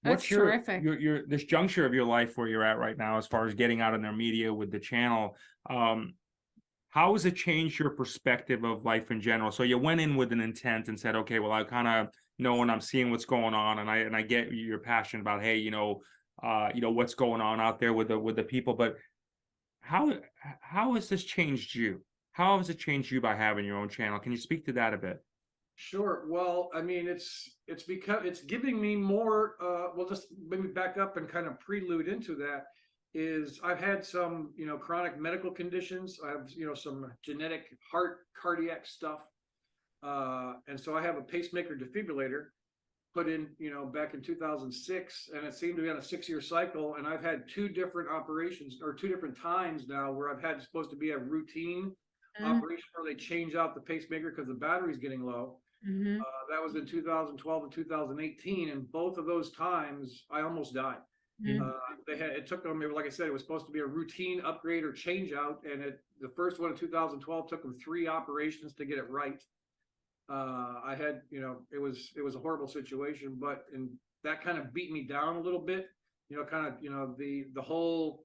That's What's terrific. your this juncture of your life where you're at right now, as far as getting out in their media with the channel? How has it changed your perspective of life in general? So you went in with an intent and said, okay, well, I kind of know when I'm seeing what's going on, and I get your passion about, hey, what's going on out there with the people. But how how has this changed you? How has it changed you by having your own channel? Can you speak to that a bit? Sure. Well, I mean, it's because it's giving me more. Well, just maybe back up and kind of prelude into that is I've had some, chronic medical conditions. I have, some genetic heart cardiac stuff, and so I have a pacemaker defibrillator put in, back in 2006, and it seemed to be on a 6-year cycle. And I've had two different operations or two different times now where I've had supposed to be a routine operation where they change out the pacemaker because the battery's getting low. Mm-hmm. That was in 2012 and 2018, and both of those times I almost died. Mm-hmm. It took them, like I said, it was supposed to be a routine upgrade or change out, and the first one in 2012 took them 3 operations to get it right. I had, it was a horrible situation, but and that kind of beat me down a little bit, the whole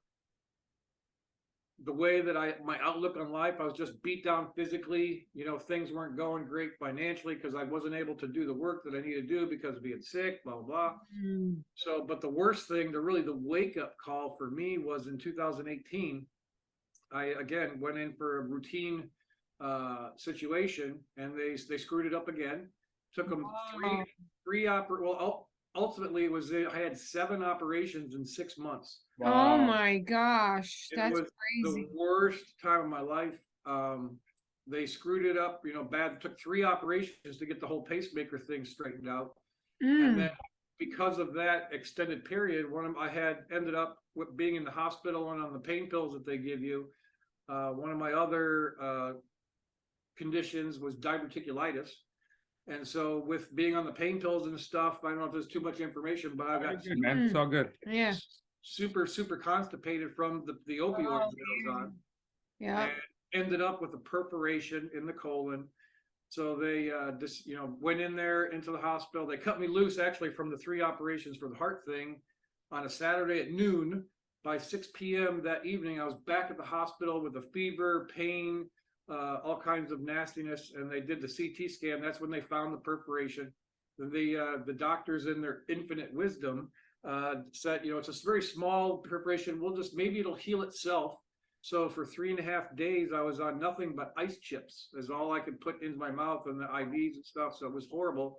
the way that my outlook on life, I was just beat down physically. Things weren't going great financially because I wasn't able to do the work that I needed to do because of being sick, blah, blah, blah. Mm-hmm. So, but the worst thing, the wake up call for me was in 2018. I, again, went in for a routine situation, and they screwed it up again. Took them ultimately I had 7 operations in 6 months. Oh my gosh, It that's was crazy. the worst time of my life. They screwed it up, bad. It took 3 operations to get the whole pacemaker thing straightened out. And then because of that extended period, I had ended up with being in the hospital and on the pain pills that they give you. One of my other conditions was diverticulitis. And so with being on the pain pills and stuff, I don't know if there's too much information, but I got Good, man. It's all good. Yeah. super constipated from the opioids that I was on. Yeah. And ended up with a perforation in the colon. So they just went in there into the hospital. They cut me loose actually from the 3 operations for the heart thing on a Saturday at noon. By 6 p.m. that evening, I was back at the hospital with a fever, pain, all kinds of nastiness, and they did the CT scan. That's when they found the perforation. The doctors, in their infinite wisdom, said, it's a very small perforation. Maybe it'll heal itself. So for 3.5 days, I was on nothing but ice chips. Is all I could put into my mouth, and the IVs and stuff. So it was horrible.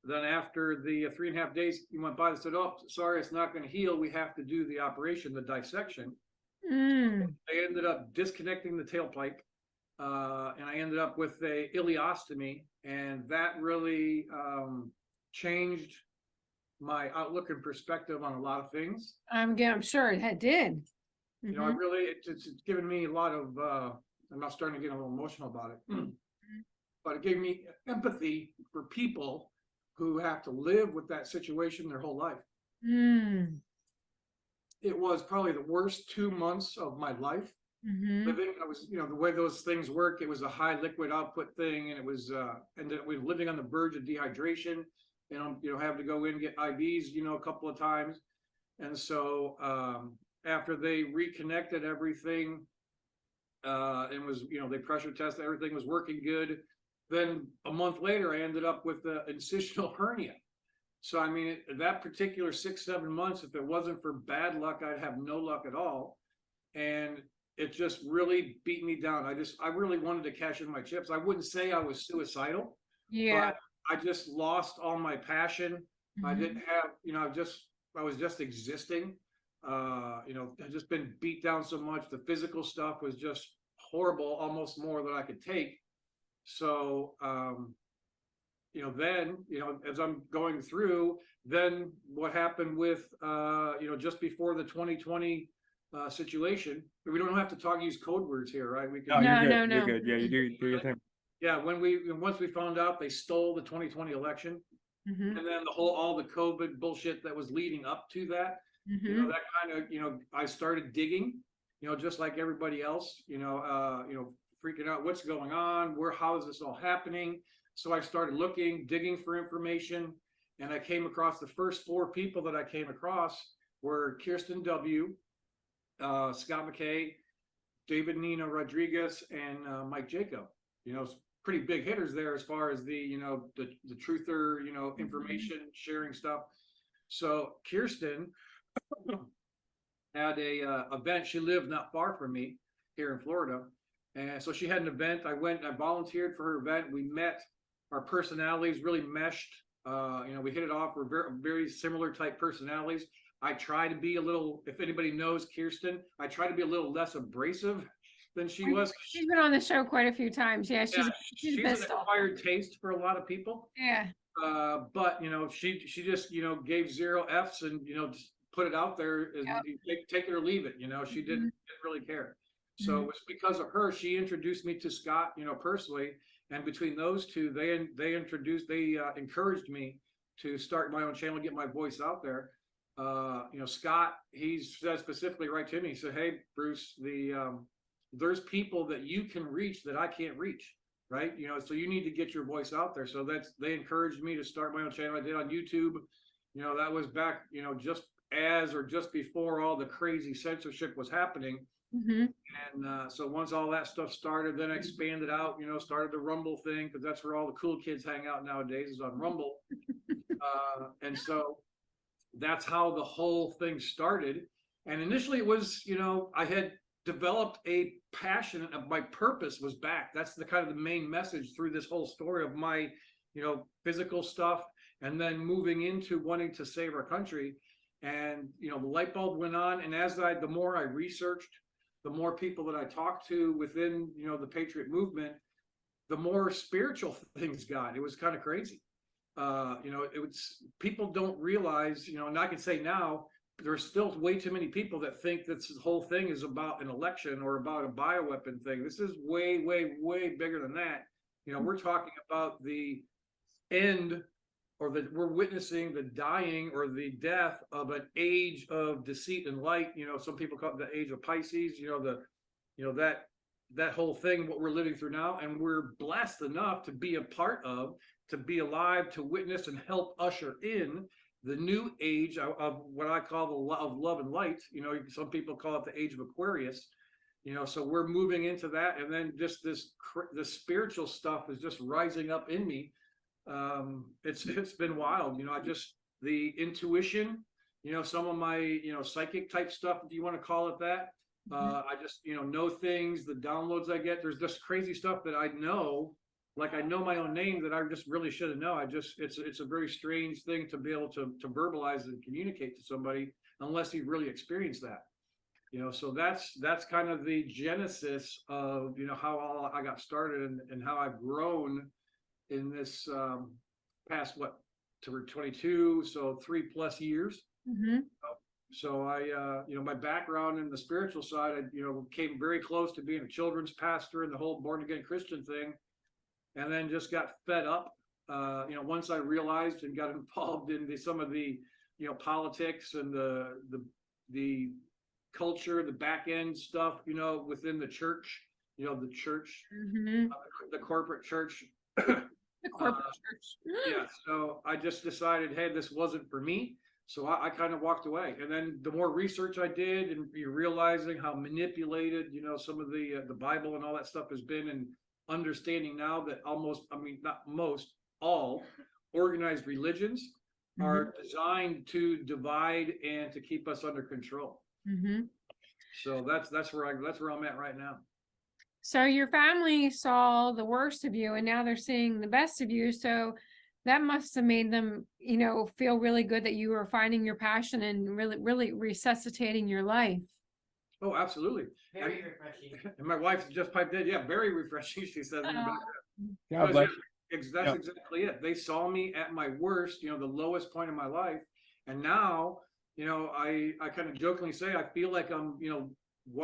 Then after the 3.5 days went by, they said, "Oh, sorry, it's not going to heal. We have to do the operation, the dissection." They ended up disconnecting the tailpipe, and I ended up with a ileostomy, and that really changed my outlook and perspective on a lot of things. I'm sure it did. I really, it's given me a lot of, I'm not starting to get a little emotional about it, but it gave me empathy for people who have to live with that situation their whole life. It was probably the worst 2 months of my life. Living, I was, the way those things work, it was a high liquid output thing, and it was, and we were living on the verge of dehydration, and having to go in and get IVs, a couple of times. And so after they reconnected everything, and was, they pressure tested, everything was working good. Then a month later, I ended up with an incisional hernia. So, I mean, that particular 6-7 months, if it wasn't for bad luck, I'd have no luck at all. And it just really beat me down. I really wanted to cash in my chips. I wouldn't say I was suicidal, but I just lost all my passion. I didn't have, I was just existing. I've just been beat down so much. The physical stuff was just horrible, almost more than I could take. So, then, as I'm going through, then what happened with, just before the 2020 situation, we don't have to use code words here, right? We can. No, you're good. No. You're good. Yeah, you do your thing. Yeah, once we found out they stole the 2020 election, and then all the COVID bullshit that was leading up to that, that kind of, I started digging, just like everybody else, freaking out what's going on, how is this all happening? So I started digging for information, And I came across the first 4 people that I came across were Kirsten W., Scott McKay, David Nina Rodriguez, and Mike Jacob. You know, pretty big hitters there as far as the, you know, the truther, you know, information sharing stuff. So Kirsten had a event. She lived not far from me here in Florida. And so she had an event. I went and I volunteered for her event. We met. Our personalities really meshed. You know, we hit it off. We're very, very similar type personalities. I try to be a little, if anybody knows Kirsten, I try to be a little less abrasive than she was. She's been on the show quite a few times. Yeah, she's an acquired taste for a lot of people. Yeah. But you know, she just, you know, gave 0 Fs and, you know, just put it out there as take it or leave it. You know, she didn't really care. So it was because of her. She introduced me to Scott, you know, personally. And between those two, they encouraged me to start my own channel, get my voice out there. You know, Scott, he said specifically right to me, he said, hey, Bruce, there's people that you can reach that I can't reach, right? You know, so you need to get your voice out there. So they encouraged me to start my own channel. I did on YouTube. You know, that was back, you know, just before all the crazy censorship was happening. And so once all that stuff started, then I expanded out, you know, started the Rumble thing, because that's where all the cool kids hang out nowadays, is on Rumble. And so that's how the whole thing started. And initially it was, you know, I had developed a passion of my purpose was back. That's the kind of the main message through this whole story of my, you know, physical stuff, and then moving into wanting to save our country. And, you know, the light bulb went on. And the more I researched, the more people that I talked to within, you know, the Patriot movement, the more spiritual things got. It was kind of crazy. You know, people don't realize, you know, and I can say now, there's still way too many people that think that this whole thing is about an election or about a bioweapon thing. This is way, way, way bigger than that. You know, we're talking about the end, or that we're witnessing the dying or the death of an age of deceit and light. You know, some people call it the age of Pisces, you know, that whole thing, what we're living through now. And we're blessed enough to be a part of, to be alive, to witness and help usher in the new age of what I call of love and light. You know, some people call it the age of Aquarius. You know, so we're moving into that. And then just the spiritual stuff is just rising up in me. It's been wild. You know, the intuition, you know, some of my, you know, psychic type stuff, if you want to call it that. I just, you know things, the downloads I get, there's just crazy stuff that I know, like I know my own name that I just really should have known. It's a very strange thing to be able to verbalize and communicate to somebody unless you really experienced that. You know, so that's kind of the genesis of, you know, how all I got started and how I've grown in this past, what, to 22, so 3+ years. So I, you know, my background in the spiritual side, I, you know, came very close to being a children's pastor and the whole born again Christian thing, and then just got fed up. You know, once I realized and got involved in some of the, you know, politics and the culture, the back end stuff, you know, within the church, you know, the church, the corporate church. The corporate church. Yeah, so I just decided, hey, this wasn't for me. So I kind of walked away. And then the more research I did, and you're realizing how manipulated, you know, some of the Bible and all that stuff has been, and understanding now that not most, all organized religions are designed to divide and to keep us under control. So that's where I'm at right now. So your family saw the worst of you, and now they're seeing the best of you. So that must have made them, you know, feel really good that you were finding your passion and really, really resuscitating your life. Oh, absolutely. Very refreshing. And my wife just piped in. Yeah, very refreshing. She says in the background. God bless. That's exactly it. They saw me at my worst, you know, the lowest point in my life. And now, you know, I kind of jokingly say, I feel like I'm, you know,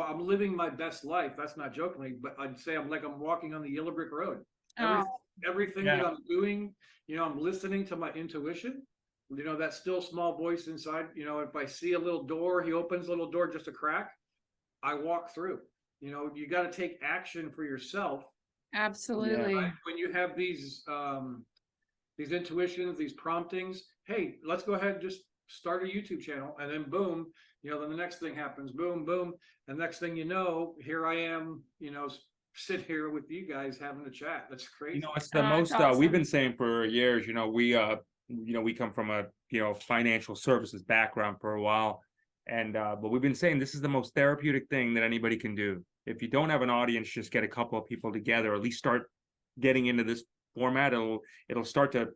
I'm living my best life. That's not jokingly, but I'd say I'm walking on the yellow brick road. Everything that I'm doing, you know, I'm listening to my intuition, you know, that still small voice inside. You know, if I see a little door, he opens a little door, just a crack, I walk through. You know, you got to take action for yourself. Absolutely. Right? When you have these these intuitions, these promptings. Hey, let's go ahead and just start a YouTube channel, and then boom, then the next thing happens, boom, boom, and next thing you know, here I am, sit here with you guys having a chat. That's crazy. It's the most awesome. we've been saying for years. We come from a financial services background for a while, and but we've been saying this is the most therapeutic thing that anybody can do. If you don't have an audience, just get a couple of people together, or at least start getting into this format. It'll start to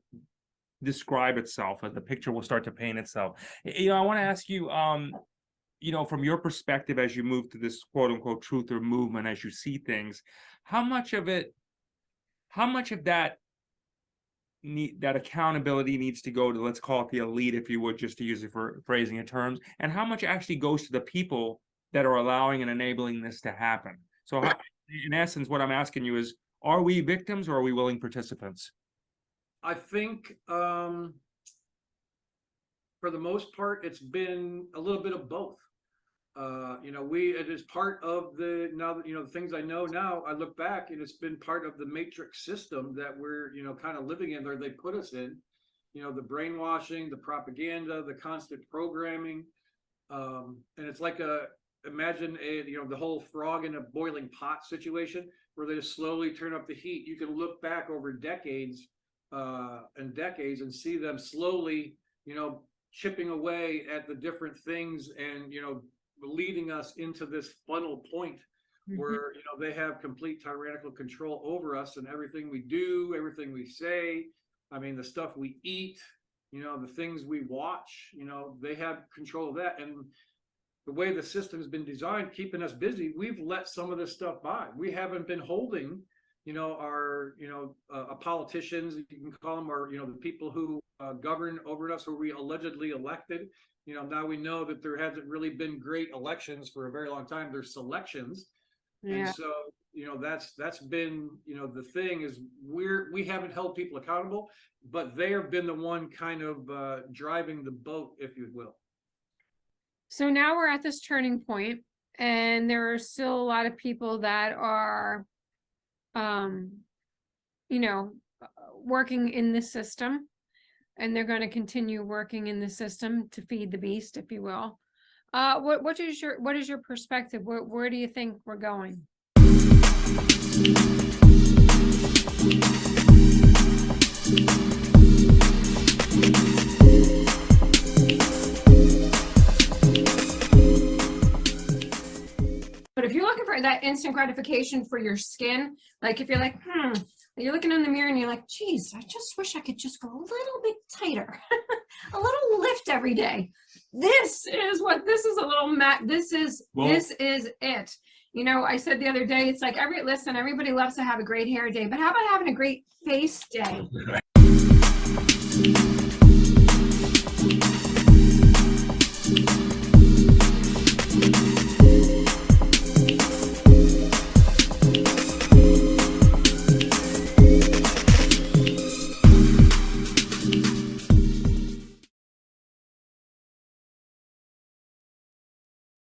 describe itself, and the picture will start to paint itself. I want to ask you, from your perspective, as you move to this quote unquote truther movement, as you see things, how much of that accountability needs to go to, let's call it the elite, if you would, just to use it for phrasing in terms, and how much actually goes to the people that are allowing and enabling this to happen? So in essence, what I'm asking you is, are we victims or are we willing participants? I think for the most part, it's been a little bit of both. It is part of the things I know now. I look back and it's been part of the matrix system that we're, kind of living in, or they put us in, the brainwashing, the propaganda, the constant programming. And it's like imagine the whole frog in a boiling pot situation where they just slowly turn up the heat. You can look back over decades and decades and see them slowly, chipping away at the different things and, leading us into this funnel point where, they have complete tyrannical control over us and everything we do, everything we say. I mean, the stuff we eat, the things we watch, they have control of that. And the way the system's been designed, keeping us busy, we've let some of this stuff by. We haven't been holding, our, politicians, you can call them, or, the people who govern over us, who we allegedly elected. Now we know that there hasn't really been great elections for a very long time. There's selections. Yeah. And so, that's been, the thing is we haven't held people accountable, but they have been the one kind of driving the boat, if you will. So now we're at this turning point, and there are still a lot of people that are, working in the system, and they're going to continue working in the system to feed the beast, if you will. What is your perspective? Where do you think we're going? But if you're looking for that instant gratification for your skin, like if you're like, you're looking in the mirror and you're like, geez, I just wish I could just go a little bit tighter, a little lift every day. This is a little this is it. I said the other day, it's like everybody loves to have a great hair day, but how about having a great face day?